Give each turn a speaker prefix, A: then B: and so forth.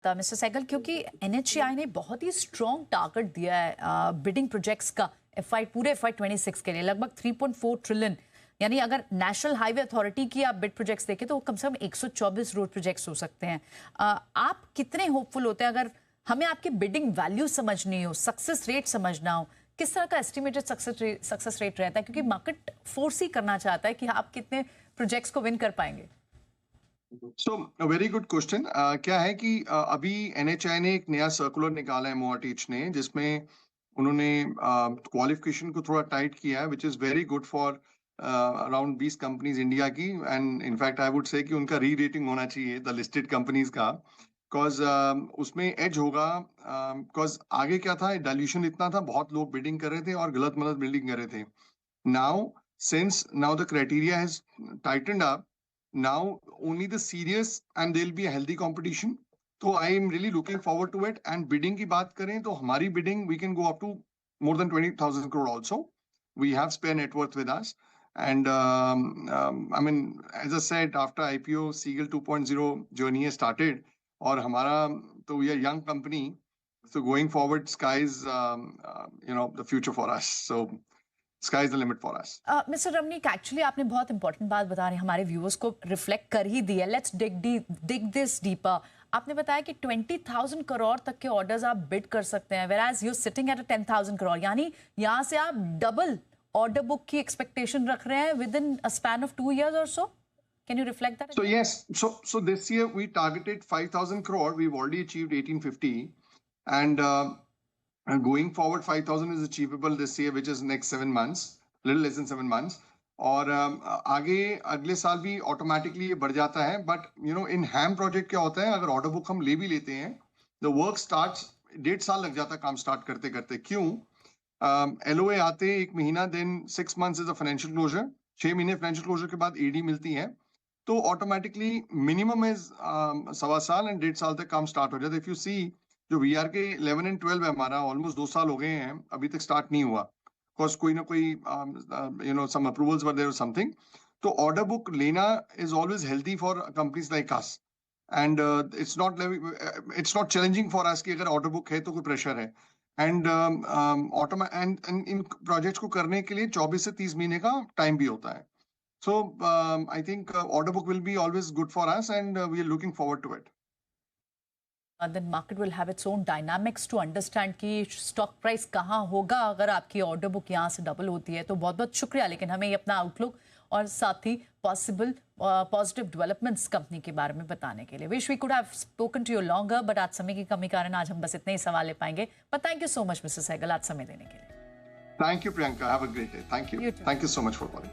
A: Mister Sehgal, क्योंकि NHAI ने बहुत ही स्ट्रॉन्ग टारगेट दिया है बिडिंग प्रोजेक्ट्स का पूरे FY 26 के लिए लगभग 3.4 ट्रिलियन। यानी अगर नेशनल हाईवे अथॉरिटी की आप बिड प्रोजेक्ट्स देखें तो कम से कम 124 रोड प्रोजेक्ट्स हो सकते हैं। आप कितने होपफुल होते हैं अगर हमें आपकी बिडिंग वैल्यू समझनी हो, सक्सेस रेट समझना हो, किस तरह का एस्टिमेटेड सक्सेस रेट रहता है, क्योंकि मार्केट फोर्स ही करना चाहता है कि आप कितने प्रोजेक्ट्स को विन कर पाएंगे?
B: Very good question. क्या है कि अभी एनएचआई ने एक नया सर्कुलर निकाला है मोआटीच ने, जिसमें उन्होंने क्वालिफिकेशन को थोड़ा टाइट किया है, which is very good for around 20 companies India की। And in fact I would say कि उनका री रेटिंग होना चाहिए द लिस्टेड कंपनीज का, बिकॉज उसमें एज होगा। बिकॉज आगे क्या था, डाइल्यूशन इतना था, बहुत लोग बिडिंग कर रहे थे और गलत मलत बिल्डिंग कर रहे थे। Now since now the criteria has tightened up, now only the serious and there'll be a healthy competition. So I am really looking forward to it. And bidding की बात करें तो हमारी bidding we can go up to more than 20,000 crore also. We have spare net worth with us. And I mean, as I said, after IPO, Seagull 2.0 journey has started. और हमारा तो we are young company. So going forward, sky is the future for us. So Sky is the limit for us.
A: Mister Ramnik, actually आपने बहुत important बात बता रहे हैं, हमारे व्यूअर्स को रिफ्लेक्ट कर ही दी है। Let's dig this deeper. आपने बताया कि 20,000 करोड़ तक के ऑर्डर्स आप बिड कर सकते हैं, whereas you're sitting at 10,000 crore, यानी यहाँ से आप डबल ऑर्डर बुक की एक्सपेक्टेशन रख रहे हैं with in a span of 2 years or so. Can you reflect that?
B: So yes, so this year we targeted 5,000 crore. We've already achieved 1,850, and going forward 5,000 is achievable this year, which is next 7 months, little less than 7 months. और आगे अगले साल भी automatically ये बढ़ जाता है। But in ham project क्या होता है, अगर ऑर्डर बुक हम ले भी लेते हैं, द वर्क स्टार्ट्स 1.5 साल लग जाता है काम स्टार्ट करते करते। क्यों? LOA आते 1 महीना, then 6 months is a financial closure, 6 महीने फाइनेंशियल क्लोजर के बाद AD मिलती है, तो ऑटोमेटिकली मिनिमम इज 1.25 साल एंड 1.5 साल तक काम स्टार्ट हो जाता है। इफ यू सी जो VR के 11 and 12 है, हमारा ऑलमोस्ट 2 साल हो गए हैं, अभी तक स्टार्ट नहीं हुआ, बिकॉज कोई ना कोई सम अप्रूवल्स वर देयर और समथिंग। तो ऑर्डर बुक लेना is always healthy for companies like us, and it's not challenging for us कि अगर ऑर्डर बुक है तो कोई प्रेशर है। एंड एंड इन प्रोजेक्ट्स को करने के लिए 24 से 30 महीने का टाइम भी होता है। So I think order book will be always good for us and we are looking forward to it.
A: then market will have its own dynamics to understand कि स्टॉक प्राइस कहाँ होगा अगर आपकी ऑर्डर बुक यहाँ से double होती है। तो बहुत बहुत शुक्रिया, लेकिन हमें अपना आउटलुक और साथ ही पॉसिबल पॉजिटिव डेवलपमेंट्स कंपनी के बारे में बताने के लिए। Wish we could have spoken to you longer, but आज समय की कमी कारण आज हम बस इतने ही सवाल ले पाएंगे। But thank you so much mister Sehgal आज समय देने के लिए।
B: Thank you Priyanka, have a great day. Thank you so much for calling.